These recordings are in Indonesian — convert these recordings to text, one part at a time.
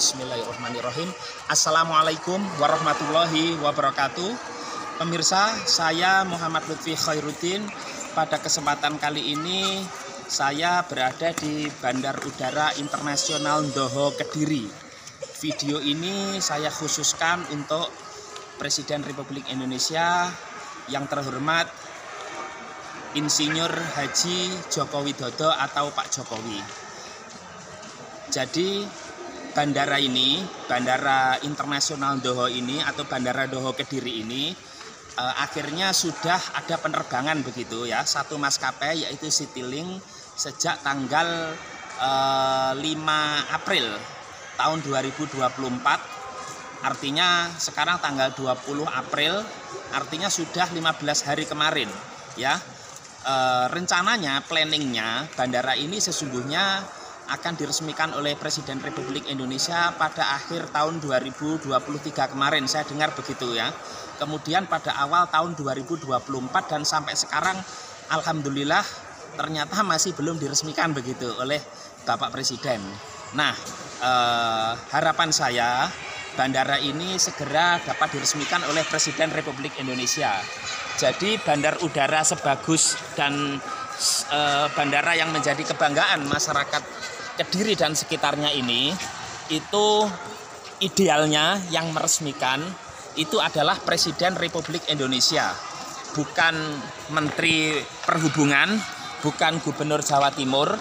Bismillahirrahmanirrahim. Assalamualaikum warahmatullahi wabarakatuh. Pemirsa, saya Muhammad Lutfi Khairuddin. Pada kesempatan kali ini saya berada di Bandar Udara Internasional Ndoho Kediri. Video ini saya khususkan untuk Presiden Republik Indonesia yang terhormat Insinyur Haji Joko Widodo atau Pak Jokowi. Jadi bandara ini, Bandara Internasional Ndoho ini atau Bandara Ndoho Kediri ini akhirnya sudah ada penerbangan begitu ya, satu maskapai yaitu Citylink sejak tanggal 5 April tahun 2024. Artinya sekarang tanggal 20 April, artinya sudah 15 hari kemarin ya. Rencananya, planningnya bandara ini sesungguhnya akan diresmikan oleh Presiden Republik Indonesia pada akhir tahun 2023 kemarin, saya dengar begitu ya. Kemudian pada awal tahun 2024 dan sampai sekarang alhamdulillah ternyata masih belum diresmikan begitu oleh Bapak Presiden. Nah, harapan saya bandara ini segera dapat diresmikan oleh Presiden Republik Indonesia. Jadi bandar udara sebagus dan bandara yang menjadi kebanggaan masyarakat Kediri dan sekitarnya ini, itu idealnya yang meresmikan itu adalah Presiden Republik Indonesia, bukan Menteri Perhubungan, bukan Gubernur Jawa Timur,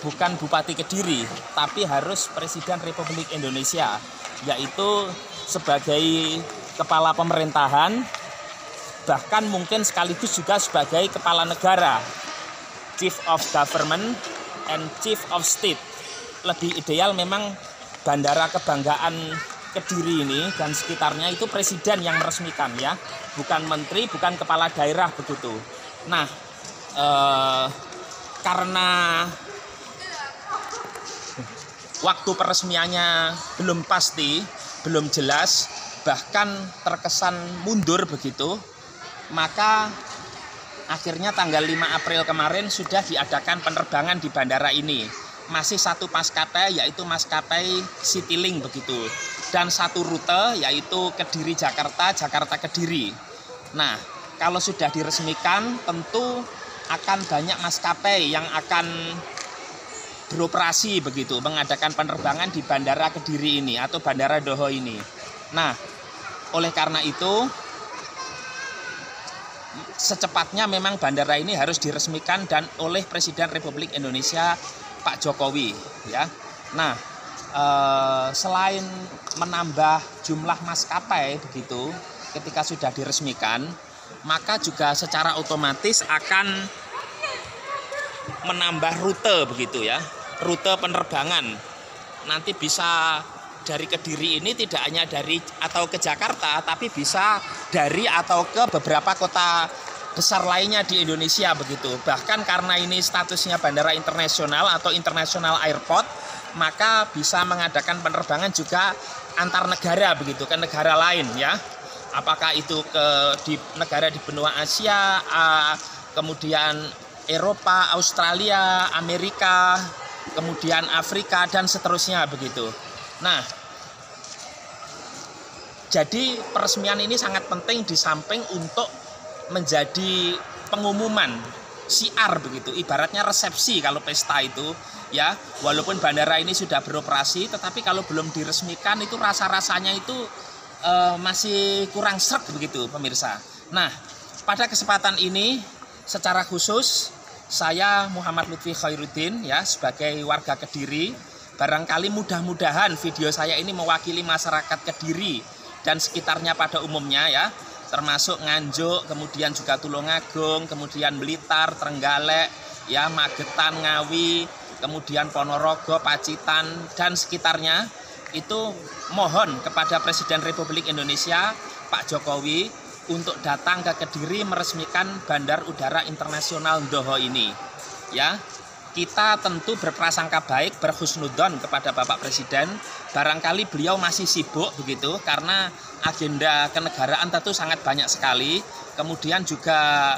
bukan Bupati Kediri, tapi harus Presiden Republik Indonesia, yaitu sebagai kepala pemerintahan, bahkan mungkin sekaligus juga sebagai kepala negara, Chief of Government and Chief of State. Lebih ideal memang bandara kebanggaan Kediri ini dan sekitarnya itu presiden yang meresmikan ya, bukan menteri, bukan kepala daerah begitu. Nah, karena waktu peresmiannya belum pasti, belum jelas, bahkan terkesan mundur begitu, maka akhirnya tanggal 5 April kemarin sudah diadakan penerbangan di bandara ini. Masih satu maskapai yaitu maskapai Citylink begitu. Dan satu rute yaitu Kediri Jakarta, Jakarta Kediri. Nah, kalau sudah diresmikan tentu akan banyak maskapai yang akan beroperasi begitu, mengadakan penerbangan di bandara Kediri ini atau bandara Ndoho ini. Nah, oleh karena itu secepatnya memang bandara ini harus diresmikan dan oleh Presiden Republik Indonesia Pak Jokowi ya. Nah, selain menambah jumlah maskapai begitu ketika sudah diresmikan, maka juga secara otomatis akan menambah rute begitu ya, rute penerbangan. Nanti bisa dari Kediri ini tidak hanya dari atau ke Jakarta, tapi bisa dari atau ke beberapa kota besar lainnya di Indonesia begitu. Bahkan karena ini statusnya bandara internasional atau international airport, maka bisa mengadakan penerbangan juga antar negara begitu, ke negara lain ya. Apakah itu di negara di benua Asia, kemudian Eropa, Australia, Amerika, kemudian Afrika dan seterusnya begitu. Nah, jadi peresmian ini sangat penting di samping untuk menjadi pengumuman syiar begitu, ibaratnya resepsi kalau pesta itu ya. Walaupun bandara ini sudah beroperasi, tetapi kalau belum diresmikan itu rasa-rasanya itu masih kurang sreg begitu pemirsa. Nah, pada kesempatan ini secara khusus saya Muhammad Lutfi Khairuddin ya, sebagai warga Kediri, barangkali mudah-mudahan video saya ini mewakili masyarakat Kediri dan sekitarnya pada umumnya ya, termasuk Nganjuk, kemudian juga Tulungagung, kemudian Blitar, Trenggalek, ya Magetan, Ngawi, kemudian Ponorogo, Pacitan dan sekitarnya. Itu mohon kepada Presiden Republik Indonesia Pak Jokowi untuk datang ke Kediri meresmikan Bandar Udara Internasional Ndoho ini. Ya, kita tentu berprasangka baik, berhusnudzon kepada Bapak Presiden. Barangkali beliau masih sibuk begitu karena agenda kenegaraan tentu sangat banyak sekali. Kemudian juga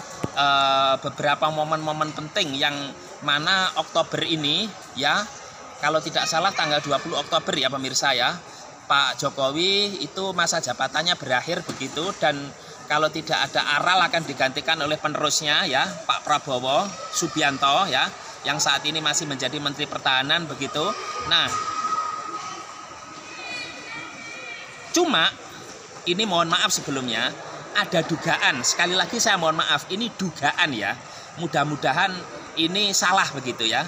beberapa momen-momen penting yang mana Oktober ini ya kalau tidak salah tanggal 20 Oktober ya pemirsa ya, Pak Jokowi itu masa jabatannya berakhir begitu, dan kalau tidak ada aral akan digantikan oleh penerusnya ya, Pak Prabowo Subianto ya, yang saat ini masih menjadi Menteri Pertahanan begitu. Nah, cuma ini mohon maaf sebelumnya, ada dugaan, sekali lagi saya mohon maaf, ini dugaan ya, mudah-mudahan ini salah begitu ya.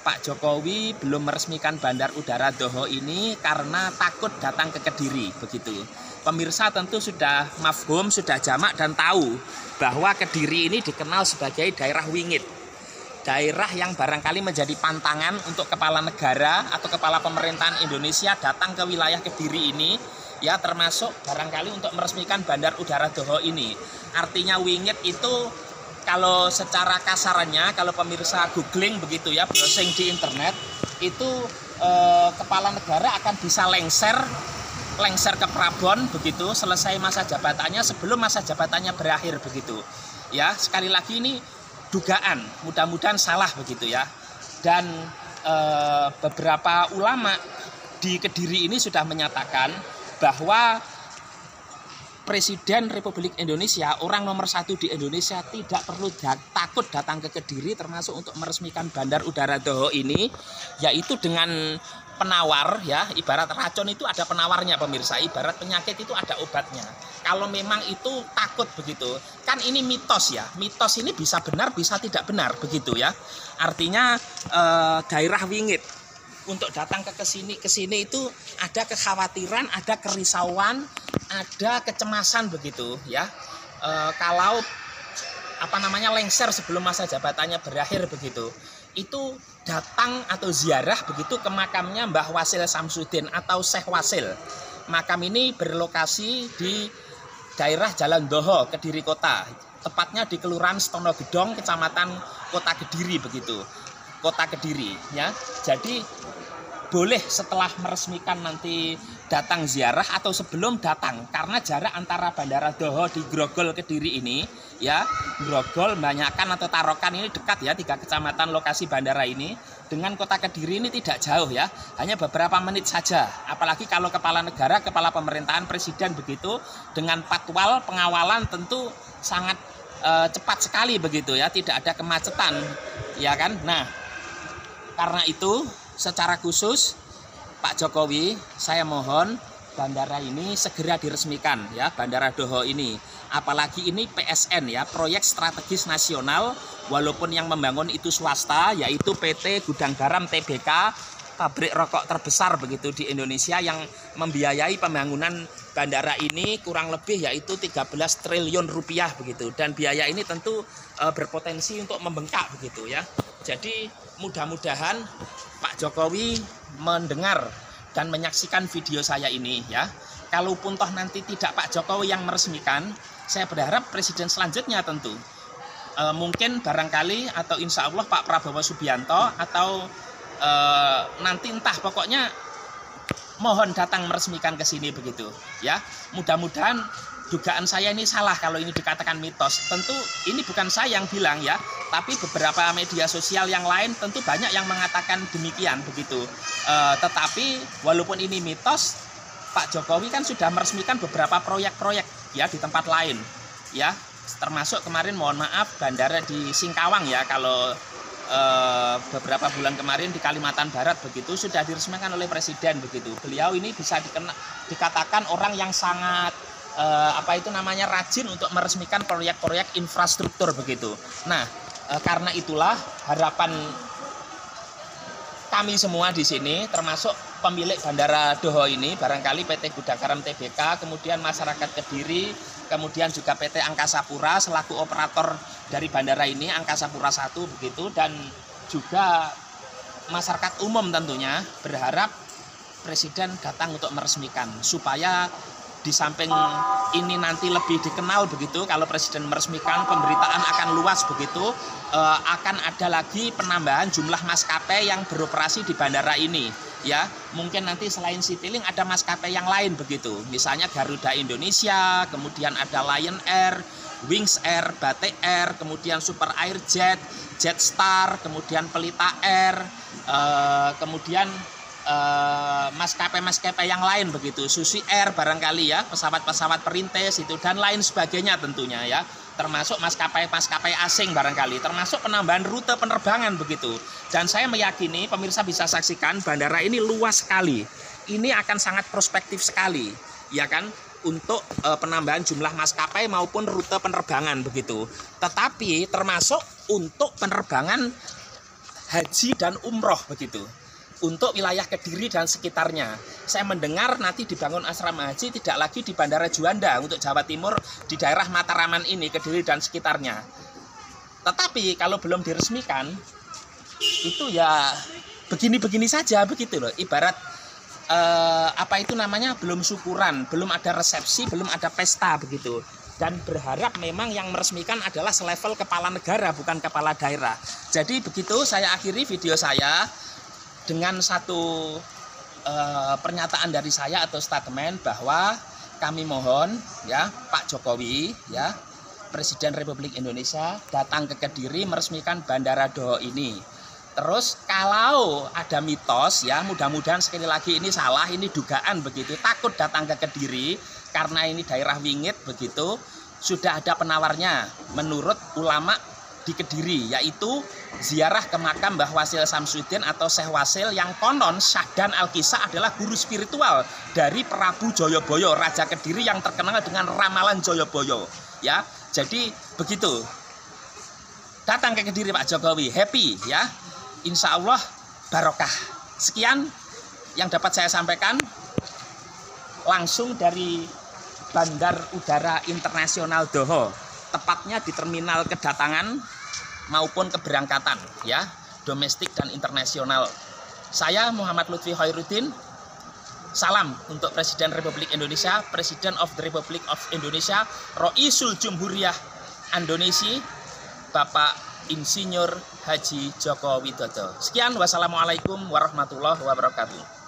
Pak Jokowi belum meresmikan Bandar Udara Doho ini karena takut datang ke Kediri begitu. Pemirsa tentu sudah mafhum, sudah jamak dan tahu bahwa Kediri ini dikenal sebagai daerah wingit. Daerah yang barangkali menjadi pantangan untuk kepala negara atau kepala pemerintahan Indonesia datang ke wilayah Kediri ini, ya, termasuk barangkali untuk meresmikan Bandar Udara Doho ini. Artinya wingit itu kalau secara kasarannya, kalau pemirsa googling begitu ya, browsing di internet, itu kepala negara akan bisa lengser ke Prabon begitu selesai masa jabatannya, sebelum masa jabatannya berakhir begitu. Ya, sekali lagi ini dugaan, mudah-mudahan salah begitu ya. Dan beberapa ulama di Kediri ini sudah menyatakan bahwa Presiden Republik Indonesia, orang nomor 1 di Indonesia, tidak perlu takut datang ke Kediri termasuk untuk meresmikan Bandar Udara Doho ini, yaitu dengan penawar ya, ibarat racun itu ada penawarnya pemirsa, ibarat penyakit itu ada obatnya. Kalau memang itu takut begitu, kan ini mitos ya, mitos ini bisa benar bisa tidak benar begitu ya. Artinya daerah wingit untuk datang ke sini itu ada kekhawatiran, ada kerisauan, ada kecemasan begitu ya. Kalau lengser sebelum masa jabatannya berakhir begitu, itu datang atau ziarah begitu ke makamnya Mbah Wasil Samsudin atau Syekh Wasil. Makam ini berlokasi di daerah Jalan Doho, Kediri Kota, tepatnya di Kelurahan Stonogedong, Kecamatan Kota Kediri begitu. Kota Kediri ya. Jadi boleh setelah meresmikan nanti datang ziarah atau sebelum datang, karena jarak antara Bandara Doho di Grogol Kediri ini ya, Grogol, Banyakan atau Tarokan ini dekat ya, 3 kecamatan lokasi bandara ini dengan Kota Kediri ini tidak jauh ya, hanya beberapa menit saja. Apalagi kalau kepala negara, kepala pemerintahan, presiden begitu, dengan patwal pengawalan tentu sangat cepat sekali begitu ya, tidak ada kemacetan ya kan. Nah, karena itu secara khusus Pak Jokowi, saya mohon bandara ini segera diresmikan ya, Bandara Doho ini. Apalagi ini PSN ya, proyek strategis nasional, walaupun yang membangun itu swasta, yaitu PT Gudang Garam Tbk, pabrik rokok terbesar begitu di Indonesia, yang membiayai pembangunan bandara ini kurang lebih yaitu 13 triliun rupiah begitu. Dan biaya ini tentu berpotensi untuk membengkak begitu ya. Jadi mudah-mudahan Pak Jokowi mendengar dan menyaksikan video saya ini ya. Kalaupun toh nanti tidak Pak Jokowi yang meresmikan, saya berharap presiden selanjutnya tentu mungkin barangkali atau insya Allah Pak Prabowo Subianto atau nanti entah, pokoknya mohon datang meresmikan ke sini begitu ya. Mudah-mudahan dugaan saya ini salah kalau ini dikatakan mitos. Tentu ini bukan saya yang bilang ya, tapi beberapa media sosial yang lain tentu banyak yang mengatakan demikian begitu. Tetapi walaupun ini mitos, Pak Jokowi kan sudah meresmikan beberapa proyek-proyek ya di tempat lain ya, termasuk kemarin mohon maaf bandara di Singkawang ya, kalau beberapa bulan kemarin di Kalimantan Barat begitu sudah diresmikan oleh presiden begitu. Beliau ini bisa dikatakan orang yang sangat rajin untuk meresmikan proyek-proyek infrastruktur begitu. Nah, karena itulah harapan kami semua di sini, termasuk pemilik Bandara Doho ini, barangkali PT Gudang Garam Tbk, kemudian masyarakat Kediri, kemudian juga PT Angkasa Pura selaku operator dari bandara ini, Angkasa Pura 1 begitu, dan juga masyarakat umum tentunya berharap presiden datang untuk meresmikan, supaya di samping ini nanti lebih dikenal begitu, kalau presiden meresmikan pemberitaan akan luas begitu, akan ada lagi penambahan jumlah maskapai yang beroperasi di bandara ini ya. Mungkin nanti selain Citylink ada maskapai yang lain begitu, misalnya Garuda Indonesia, kemudian ada Lion Air, Wings Air, Batik Air, kemudian Super Air Jet, Jetstar, kemudian Pelita Air, kemudian maskapai-maskapai yang lain begitu, Susi Air barangkali ya, pesawat-pesawat perintis itu dan lain sebagainya tentunya ya, termasuk maskapai-maskapai asing barangkali, termasuk penambahan rute penerbangan begitu. Dan saya meyakini pemirsa bisa saksikan bandara ini luas sekali. Ini akan sangat prospektif sekali, ya kan? Untuk penambahan jumlah maskapai maupun rute penerbangan begitu. Tetapi termasuk untuk penerbangan haji dan umroh begitu. Untuk wilayah Kediri dan sekitarnya. Saya mendengar nanti dibangun asrama haji tidak lagi di Bandara Juanda untuk Jawa Timur di daerah Mataraman ini, Kediri dan sekitarnya. Tetapi kalau belum diresmikan itu ya begini-begini saja begitu loh. Ibarat apa itu namanya, belum syukuran, belum ada resepsi, belum ada pesta begitu. Dan berharap memang yang meresmikan adalah selevel kepala negara, bukan kepala daerah. Jadi begitu saya akhiri video saya dengan satu pernyataan dari saya atau statement bahwa kami mohon ya Pak Jokowi ya, Presiden Republik Indonesia datang ke Kediri meresmikan Bandara Doho ini. Terus kalau ada mitos ya, mudah-mudahan sekali lagi ini salah, ini dugaan begitu, takut datang ke Kediri karena ini daerah wingit begitu, sudah ada penawarnya menurut ulama di Kediri, yaitu ziarah ke makam Mbah Wasil Samsudin atau Syekh Wasil yang konon Syahdan Al-Kisah adalah guru spiritual dari Prabu Joyoboyo, Raja Kediri yang terkenal dengan ramalan Joyoboyo ya. Jadi begitu, datang ke Kediri Pak Jokowi, happy ya. Insya Allah barokah. Sekian yang dapat saya sampaikan langsung dari Bandar Udara Internasional Doho, tepatnya di terminal kedatangan maupun keberangkatan ya, domestik dan internasional. Saya Muhammad Lutfi Khairuddin. Salam untuk Presiden Republik Indonesia, Presiden of the Republic of Indonesia, Roisul Jumhuriyah Indonesia, Bapak Insinyur Haji Joko Widodo. Sekian, wassalamualaikum warahmatullahi wabarakatuh.